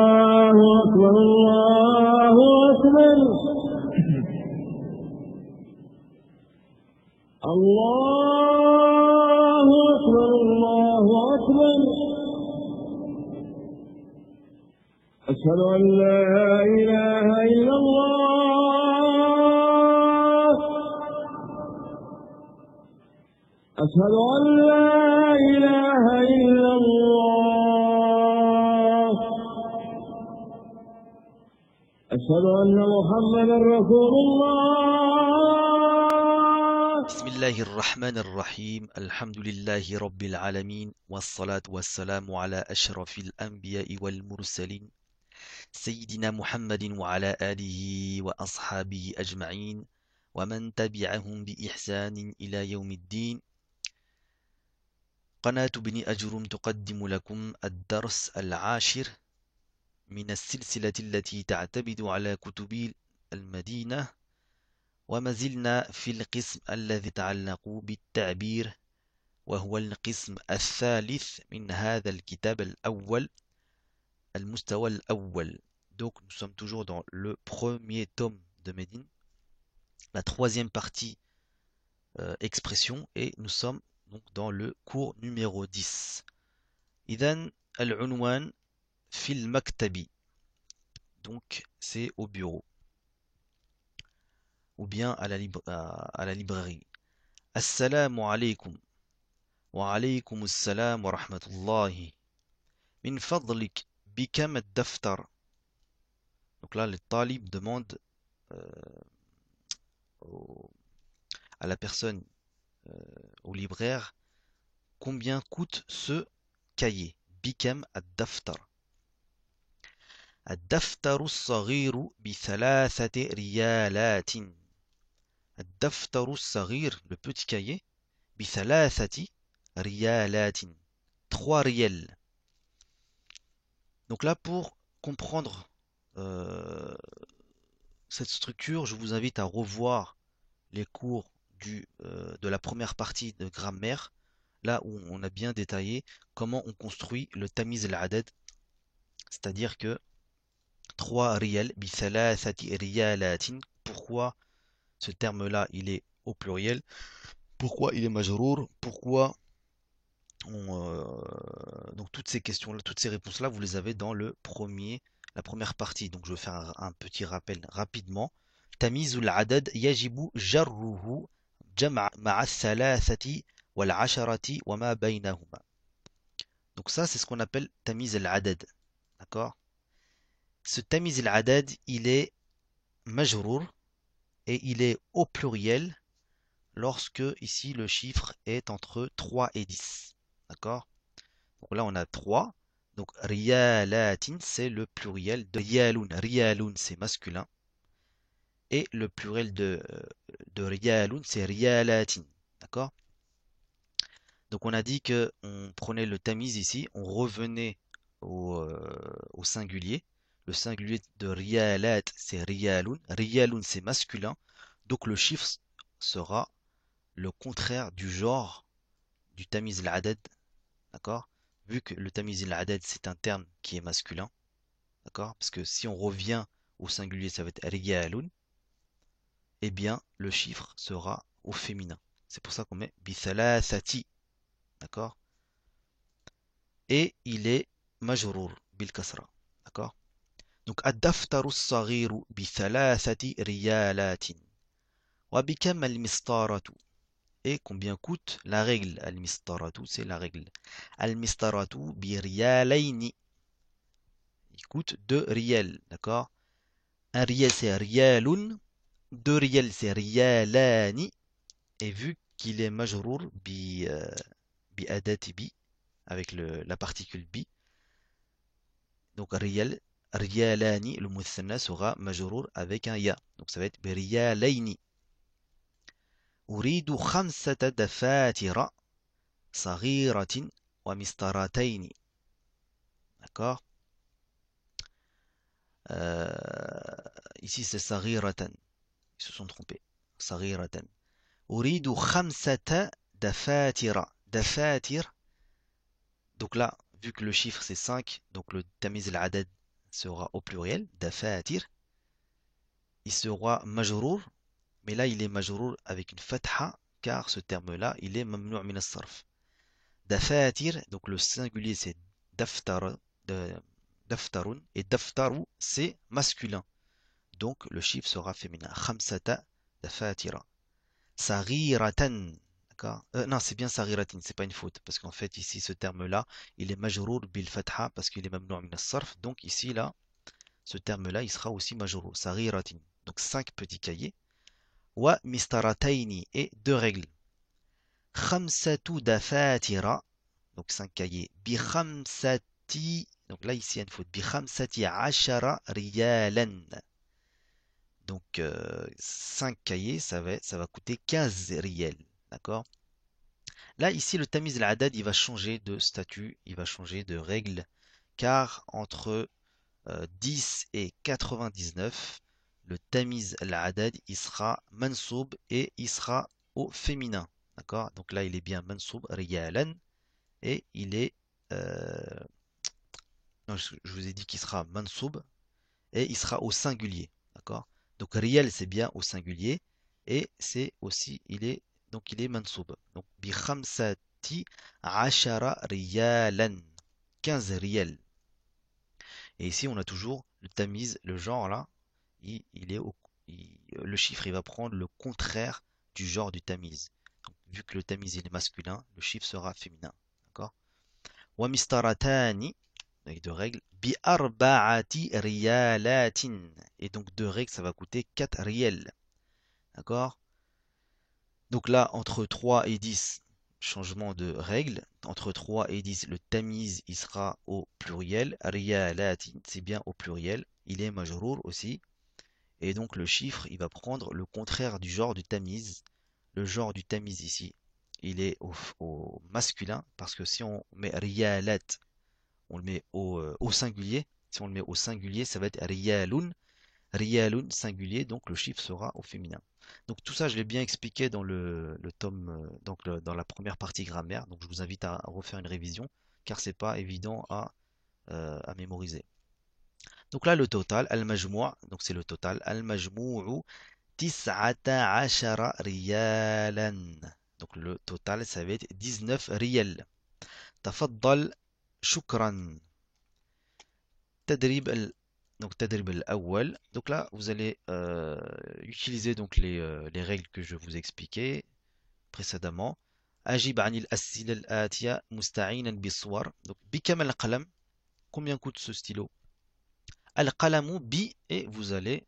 الله أكبر الله أكبر الله أكبر الله أكبر أشهد أن لا إله إلا الله أشهد أن لا إله إلا الله أشهد أن محمدا رسول الله. بسم الله الرحمن الرحيم. الحمد لله رب العالمين، والصلاة والسلام على أشرف الأنبياء والمرسلين سيدنا محمد وعلى آله وأصحابه أجمعين ومن تبعهم بإحسان إلى يوم الدين. قناة ابن أجرم تقدم لكم الدرس العاشر من السلسلة التي تعتمد على كتب المدينة، وما زلنا في القسم الذي يتعلق بالتعبير، وهو القسم الثالث من هذا الكتاب الأول، المستوى الأول. Donc nous sommes toujours dans le premier tome de Médine, la troisième partie expression, et nous sommes donc dans le cours numéro 10. إذن العنوان في المكتب, donc c'est au bureau ou bien à la librairie. Assalamu alaikum. Wa alaykum assalam wa rahmatullahi. Min fadlik bikam ad-daftar. Donc là, le talib demande à la personne, au libraire, combien coûte ce cahier. Bikam ad-daftar. الدفتر الصغير بثلاثة ريالات. الدفتر الصغير, le petit cahier, بثلاثة ريالات, 3 riels. Donc là, pour comprendre cette structure, je vous invite à revoir les cours de la première partie de grammaire, là où on a bien détaillé comment on construit le tamiz al-adad, c'est-à-dire que 3 riels, بثلاثة ريالات. Pourquoi ce terme-là, il est au pluriel? Pourquoi il est majrour? Pourquoi donc toutes ces questions-là, toutes ces réponses-là, vous les avez dans la première partie. Donc je vais faire un petit rappel rapidement. Tamizul adad yajibu jarruhu jam'a ma'a thalathati wal asharati wa ma baynahuma. Donc ça, c'est ce qu'on appelle tamiz al-adad. D'accord? Ce tamiz al-adad, il est majrour et il est au pluriel lorsque ici le chiffre est entre 3 et 10. D'accord? Donc là on a 3. Donc riyalatin, c'est le pluriel de riyalun. Riyalun, c'est masculin. Et le pluriel de riyalun, c'est riyalatin. D'accord? Donc on a dit que on prenait le tamiz ici, on revenait au singulier. Le singulier de riyalat, c'est riyalun. Riyalun, c'est masculin. Donc le chiffre sera le contraire du genre du tamiz al-adad. D'accord? Vu que le tamiz al-adad, c'est un terme qui est masculin. D'accord? Parce que si on revient au singulier, ça va être riyalun. Eh bien, le chiffre sera au féminin. C'est pour ça qu'on met bithalathati. D'accord? Et il est majrour bil kasra. D'accord? Donc, ad-daftaru as-saghiru bithalathati riyalatin. Wa bikam al-mistaratu. Et combien coûte la règle? Al-mistaratu, c'est la règle. Al-mistaratu bi riyalayni. Il coûte 2 riels. D'accord? Un riel, c'est riyalun. 2 riels, c'est riyalani. Et vu qu'il est majrour bi adati bi, avec la particule bi, donc riyal, riyalani, le muthanna sera majrour avec un ya. Donc ça va être bi riyalayni. أريد 5 دفاتر صغيرة ومسطرتين. D'accord? Ici c'est صغيرة. Ils se sont trompés. صغيرة. أريد 5 دفاتر. دفاتر. Donc là, vu que le chiffre c'est 5, donc le tamiz al-adad sera au pluriel, dafatir. Il sera majrour, mais là il est majrour avec une fatha, car ce terme-là, il est mamnou' min as-sarf. Dafatir, donc le singulier c'est daftar, daftarun, et daftaru c'est masculin. Donc le chiffre sera féminin. Khamsata dafatira. Saghiratan. D'accord? Non, c'est bien saghiratin, c'est pas une faute. Parce qu'en fait, ici, ce terme-là, il est majrour bil fatha parce qu'il est mamnou' min as-sarf. Donc ici, là, ce terme-là, il sera aussi majrour. Saghiratin. Donc 5 petits cahiers. Wa mistarataini. Et 2 règles. Khamsatu dafatira. Donc 5 cahiers. Bi khamsati. Donc là, ici, il y a une faute. Bi khamsati ashara riyalan. Donc 5 cahiers, ça va coûter 15 riels. D'accord? Là, ici, le tamiz al-adad, il va changer de statut, il va changer de règle, car entre 10 et 99, le tamiz al-adad, il sera mansoub et il sera au féminin. D'accord? Donc là, il est bien mansoub, riyalan, et il est... euh, non, je vous ai dit qu'il sera mansoub, et il sera au singulier. D'accord? Donc riel c'est bien au singulier et c'est aussi il est mansoub. Donc bi khamsati ashara riyalan, 15 riels. Et ici on a toujours le tamiz, le genre là, il est le chiffre il va prendre le contraire du genre du tamiz. Donc, vu que le tamiz il est masculin, le chiffre sera féminin. D'accord? Wa mistaratani, avec 2 règles. Bi arba'ati riyalatin. Et donc 2 règles, ça va coûter 4 riels. D'accord? Donc là, entre 3 et 10, changement de règle. Entre 3 et 10, le tamiz, il sera au pluriel. Riyalatin, c'est bien au pluriel. Il est majrour aussi. Et donc le chiffre, il va prendre le contraire du genre du tamiz. Le genre du tamiz ici, il est au masculin. Parce que si on met riyalat, on le met au singulier. Si on le met au singulier, ça va être riyalun. Riyalun singulier, donc le chiffre sera au féminin. Donc tout ça, je l'ai bien expliqué dans le tome, dans la première partie grammaire. Donc je vous invite à refaire une révision, car c'est pas évident à mémoriser. Donc là, le total, al-majmou', donc c'est le total, al-majmou'u tis'ata ashara riyalan. Donc le total, ça va être 19 riyals. Tafaddal, shukran. Tadrib donc tadrib al-awwal. Donc là, vous allez utiliser donc les règles que je vous ai expliquées précédemment. Ajib anil as'ila al-atiya musta'inan bis-suwar. Donc bikam al-qalam. Combien coûte ce stylo? Al-qalamu bi, et vous allez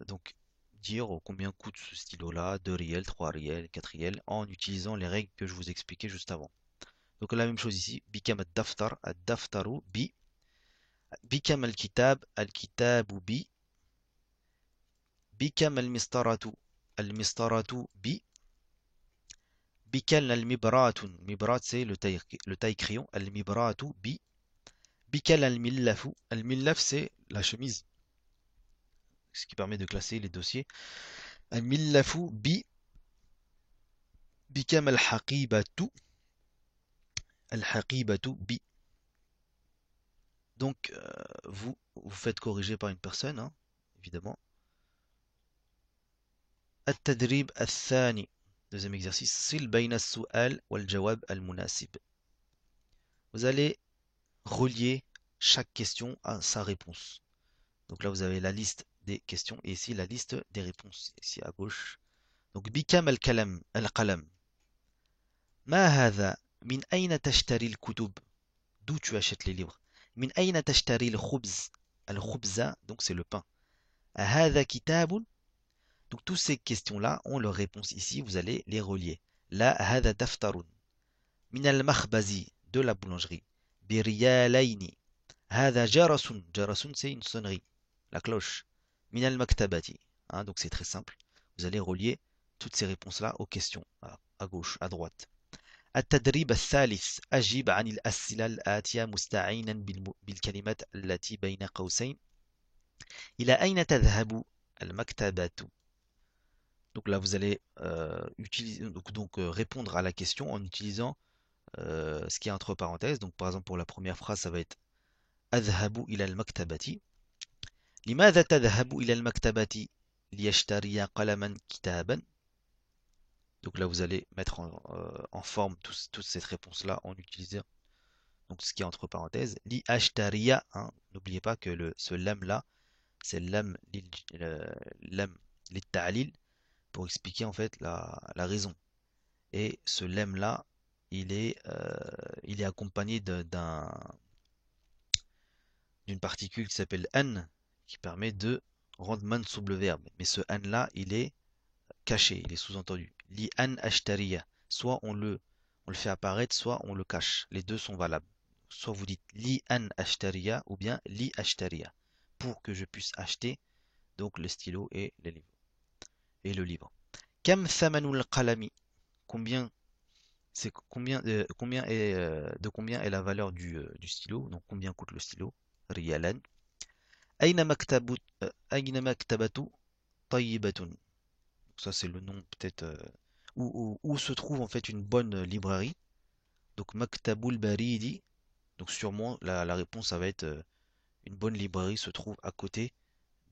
donc dire combien coûte ce stylo-là, 2 riels, 3 riels, 4 riels, en utilisant les règles que je vous expliquais juste avant. Donc la même chose ici, bikam ad-daftar, ad-daftaru bi. بكم الكتاب الكتاب بي بكم المسطرة المسطرة بي بكم المبراة المبراة c'est le taille crayon المبراة بي بكم الملف الملف c'est la chemise ce qui permet de classer les dossiers الملف بي بكم الحقيبة الحقيبة بي. Donc vous faites corriger par une personne hein, évidemment. التدريب الثاني. Deuxième exercice. Sil bayna as-su'al wal jawab al-munasib. Vous allez relier chaque question à sa réponse. Donc là, vous avez la liste des questions et ici la liste des réponses. Ici à gauche. Donc, bikam al-kalam, al-qalam. Ma hadha? Min ayna tashtari al-kutub? D'où tu achètes les livres? Min ayna tashtari al-khubz? Al-khubza, donc c'est le pain. Hadha kitabun? Donc, toutes ces questions-là ont leur réponse ici. Vous allez les relier. La hadha daftarun. Min al-makhbazi, de la boulangerie. Biriyalaini. Hadha jarasun. Jarasun, c'est une sonnerie. La cloche. Min al-maktabati. Hein, donc, c'est très simple. Vous allez relier toutes ces réponses-là aux questions. À gauche, à droite. التدريب الثالث أجيب عن الأسئلة الآتية مستعينا بالكلمات التي بين قوسين. إلى أين تذهب المكتبة? Donc là, vous allez utiliser, répondre à la question en utilisant ce qui est entre parenthèses. Donc par exemple pour la première phrase, ça va être أذهب إلى المكتبة. لماذا تذهب إلى المكتبة ليشتري قلما كتابا. Donc là vous allez mettre en forme toute cette réponse-là en utilisant donc ce qui est entre parenthèses. Li ashtaria, hein, n'oubliez pas que ce lam là, c'est lam litta'lil pour expliquer en fait la raison. Et ce lemme là, il est accompagné d'une particule qui s'appelle an, qui permet de rendre mansub le verbe. Mais ce an là, il est caché, il est sous-entendu. Li an ashtariya. Soit on le fait apparaître, soit on le cache. Les deux sont valables. Soit vous dites li an ashtariya ou bien li ashtariya. Pour que je puisse acheter donc le stylo et les livres. Et le livre. Kam thamanul qalami. Combien c'est de combien est la valeur du stylo, donc combien coûte le stylo, riyalan. Aina maktabatu tayyibatun. Ça c'est le nom peut-être où se trouve en fait une bonne librairie. Donc maktabul baridi. Donc sûrement la réponse ça va être une bonne librairie se trouve à côté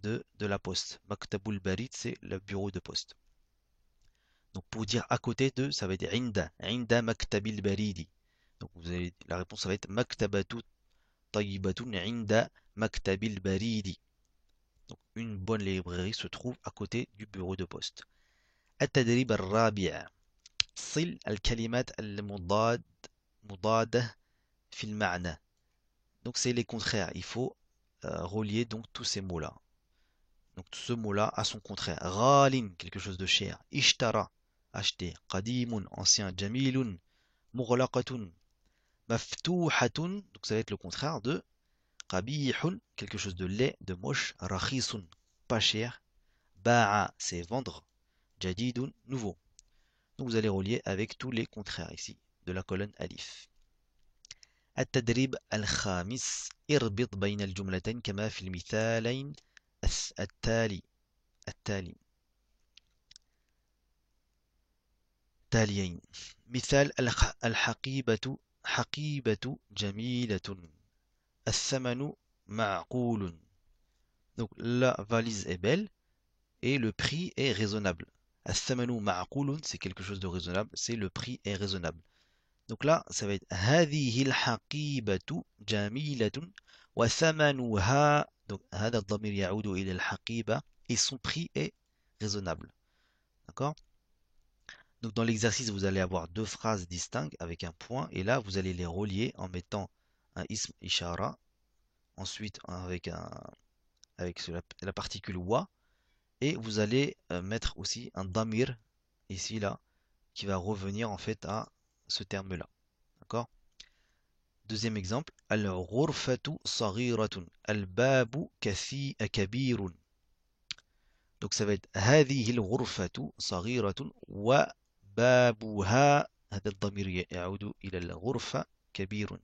de la poste. Maktabul barid c'est le bureau de poste. Donc pour dire à côté de, ça va être inda maktabil baridi. Donc la réponse ça va être maktabatu tayyibatun inda maktabil baridi. Donc une bonne librairie se trouve à côté du bureau de poste. التدريب الرابع صل الكلمات المضادة في المعنى. Donc c'est les contraires. Il faut relier donc tous ces mots-là. Donc ce mot-là a son contraire. Ghalin, quelque chose de cher. Ishtara, acheter. Qadimun, ancien. Jamilun, mughlaqatun. Maftuhatun, donc ça va être le contraire de qabihun, quelque chose de laid, de moche. Rakhisun, pas cher. Ba'a, c'est vendre. Jadidun, nouveau. Donc vous allez relier avec tous les contraires ici de la colonne alif. التدريب الخامس اربط بين الجملتين كما في المثالين التالي تاليين. مثال الحقيبة جميلة. الثمن معقول. Donc la valise est belle et le prix est raisonnable. الثمن معقول, c'est quelque chose de raisonnable, c'est le prix est raisonnable. Donc là, ça va être هذه الحقيبة جميلة وثمنها. Donc هذا الضمير يعود إلى الحقيبة et son prix est raisonnable. D'accord? Donc dans l'exercice, vous allez avoir deux phrases distinctes avec un point et là, vous allez les relier en mettant un ism ishara, ensuite avec la particule wa et vous allez mettre aussi un damir ici là qui va revenir en fait à ce terme-là. D'accord? Deuxième exemple, al-ghurfatu saghiratun, al-babu kabirun. Donc ça va être هذه الغرفة صغيرة وبابها هذا الضمير يعود إلى الغرفة كبير.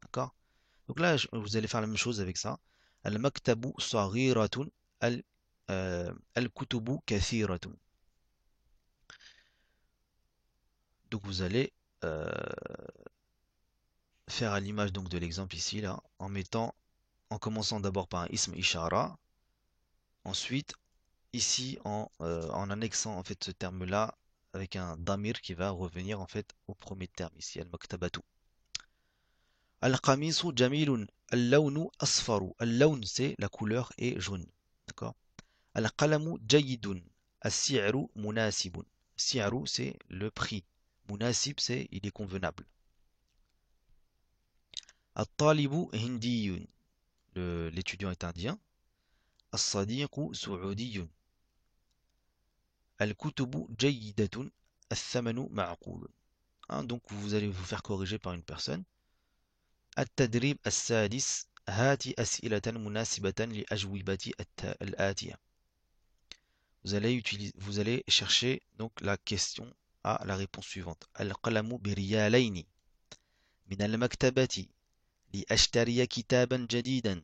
D'accord? Donc là, vous allez faire la même chose avec ça. المكتب صغيرة الكتب كثيرة. Donc vous allez faire à l'image donc de l'exemple ici là, en commençant d'abord par un ism ishara, ensuite ici en annexant en fait ce terme là avec un damir qui va revenir en fait au premier terme ici, al-maktabatu. Al-qamisu jamilun, al-lawnu asfaru. Al-lawn c'est la couleur est jaune. D'accord? Al-qalamu jayyidun, as-si'ru munasibun. Si'ru c'est le prix. Munasib c'est il est convenable. Al-talibu hindiyun, l'étudiant est indien. As-sadiqu su'udiyun. Al-kutubu jayyidatun, al-thamanu ma'qulun. Donc vous allez vous faire corriger par une personne. التدريب السادس هات أسئلة مناسبة لأجوبة الآتية. Vous allez chercher donc la question à la réponse suivante. القلم بريالين من المكتبة لأشتري كتابا جديدا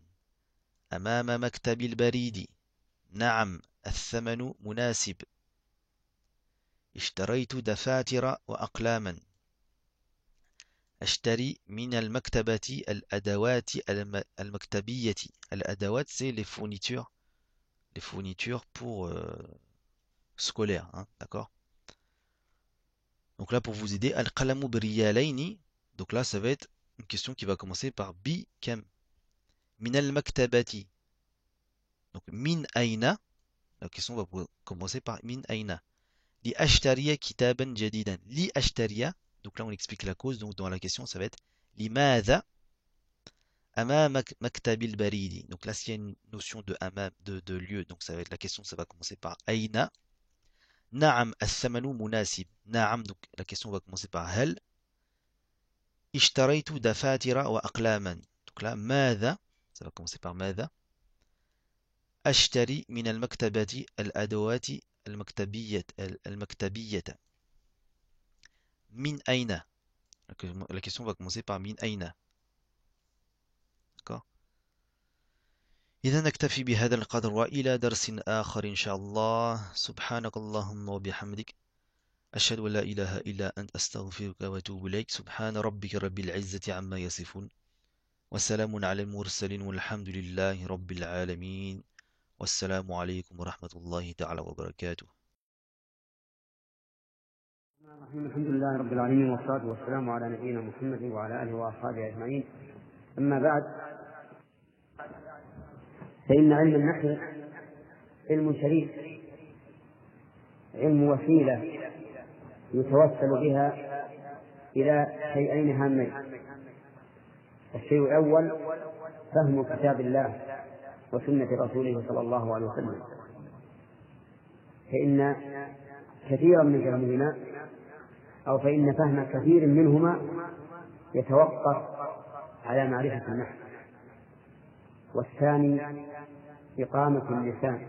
أمام مكتب البريد. نعم الثمن مناسب. اشتريت دفاتر وأقلاما. أشتري من المكتبة الأدوات المكتبية. الأدوات c'est les fournitures pour scolaires, hein, d'accord? Donc là pour vous aider, القلم بريالين. Donc là ça va être une question qui va commencer par bi كم. من المكتبة. Donc min أين. La question va commencer par min أين. لأشتري كتابا جديدا. لأشتري. Donc là on explique la cause. Donc dans la question ça va être لماذا أمام مكتب البريد. Donc là s'il y a une notion de أمام, de lieu, donc ça va être la question, ça va commencer par أين. نعم الثمن مناسب. نعم, donc la question va commencer par هل. اشتريت دفاتر وأقلاما. Donc là ماذا, ça va commencer par ماذا. أشتري من المكتبة الأدوات المكتبية. من أين. La question va commencer par من أين. D'accord. إذا نكتفي بهذا القدر وإلى درس آخر إن شاء الله. سبحانك اللهم وبحمدك أشهد أن لا إله إلا أنت أستغفرك وأتوب إليك. سبحان ربك رب العزة عما يصفون وسلام على المرسلين والحمد لله رب العالمين. والسلام عليكم ورحمة الله تعالى وبركاته. الحمد لله رب العالمين والصلاة والسلام على نبينا محمد وعلى آله وأصحابه أجمعين. أما بعد، فإن علم النحو علم شريف، علم وسيلة يتوسل بها إلى شيئين هامين. الشيء الأول فهم كتاب الله وسنة رسوله صلى الله عليه وسلم، فإن كثيرا من فهمهما أو فإن فهم كثير منهما يتوقف على معرفة النحو. والثاني إقامة اللسان